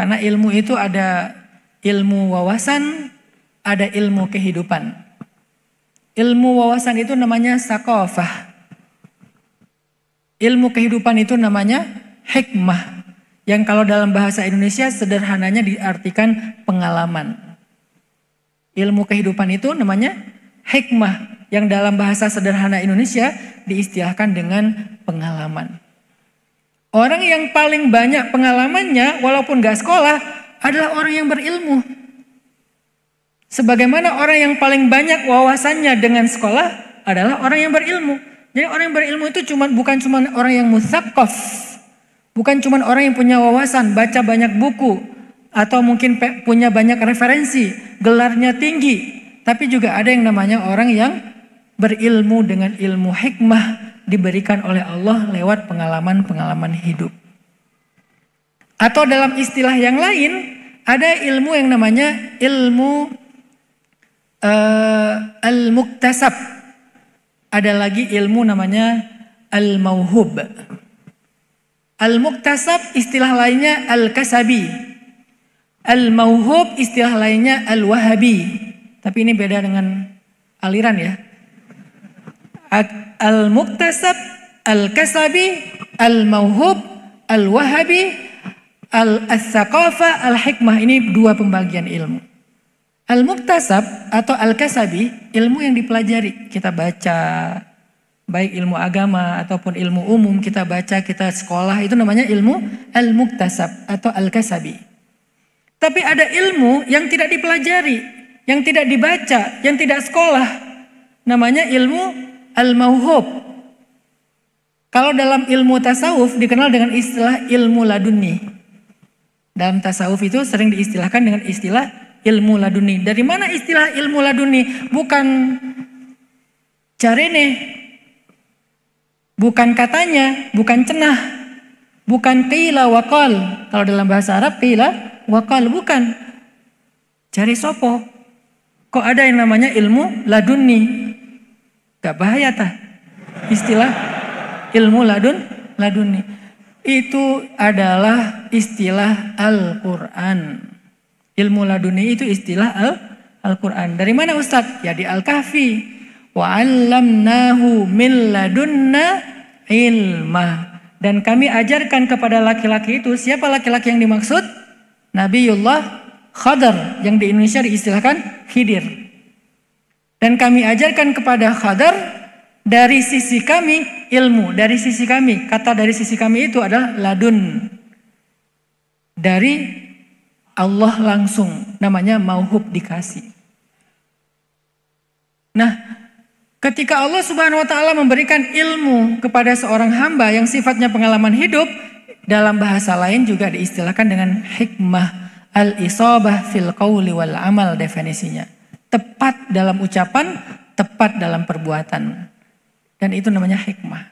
Karena ilmu itu ada ilmu wawasan, ada ilmu kehidupan. Ilmu wawasan itu namanya sakofah. Ilmu kehidupan itu namanya hikmah. Yang kalau dalam bahasa Indonesia sederhananya diartikan pengalaman. Ilmu kehidupan itu namanya hikmah. Yang dalam bahasa sederhana Indonesia diistilahkan dengan pengalaman. Orang yang paling banyak pengalamannya walaupun gak sekolah adalah orang yang berilmu. Sebagaimana orang yang paling banyak wawasannya dengan sekolah adalah orang yang berilmu. Jadi orang yang berilmu itu bukan cuma orang yang mutsaqaf. Bukan cuma orang yang punya wawasan, baca banyak buku. Atau mungkin punya banyak referensi, gelarnya tinggi. Tapi juga ada yang namanya orang yang berilmu dengan ilmu hikmah diberikan oleh Allah lewat pengalaman-pengalaman hidup. Atau dalam istilah yang lain, ada ilmu yang namanya ilmu al-muktasab. Ada lagi ilmu namanya al-mauhub. Al-muktasab istilah lainnya al-kasabi. Al-mauhub istilah lainnya al-wahabi. Tapi ini beda dengan aliran ya. Al-muktasab, al-kasabi, al-mauhub, al-wahabi, al-thaqafah, al-hikmah. Ini dua pembagian ilmu. Al-muktasab atau al-kasabi, ilmu yang dipelajari. Kita baca, baik ilmu agama ataupun ilmu umum kita baca, kita sekolah, itu namanya ilmu al-muktasab atau al-kasabi. Tapi ada ilmu yang tidak dipelajari, yang tidak dibaca, yang tidak sekolah. Namanya ilmu al-mauhub. Kalau dalam ilmu tasawuf dikenal dengan istilah ilmu laduni. Dalam tasawuf itu sering diistilahkan dengan istilah ilmu laduni. Dari mana istilah ilmu laduni? Bukan carene, bukan katanya, bukan cenah, bukan qila wa qal. Kalau dalam bahasa Arab qila wa qal, bukan. Cari sopo. Kok ada yang namanya ilmu laduni? Gak bahaya tah istilah ilmu laduni. Itu adalah istilah Al-Quran. Ilmu laduni itu istilah Al-Quran. Dari mana Ustadz? Ya di Al-Kahfi. Wa 'allamnahu min ladunna ilma. Dan kami ajarkan kepada laki-laki itu. Siapa laki-laki yang dimaksud? Nabiullah Khadar, yang di Indonesia diistilahkan Khidir. Dan kami ajarkan kepada Khadar dari sisi kami ilmu, dari sisi kami. Kata dari sisi kami itu adalah ladun. Dari Allah langsung, namanya mauhub, dikasih. Nah, ketika Allah Subhanahu wa taala memberikan ilmu kepada seorang hamba yang sifatnya pengalaman hidup, dalam bahasa lain juga diistilahkan dengan hikmah, al-isabah fil qawli wal amal definisinya. Tepat dalam ucapan, tepat dalam perbuatan. Dan itu namanya hikmah.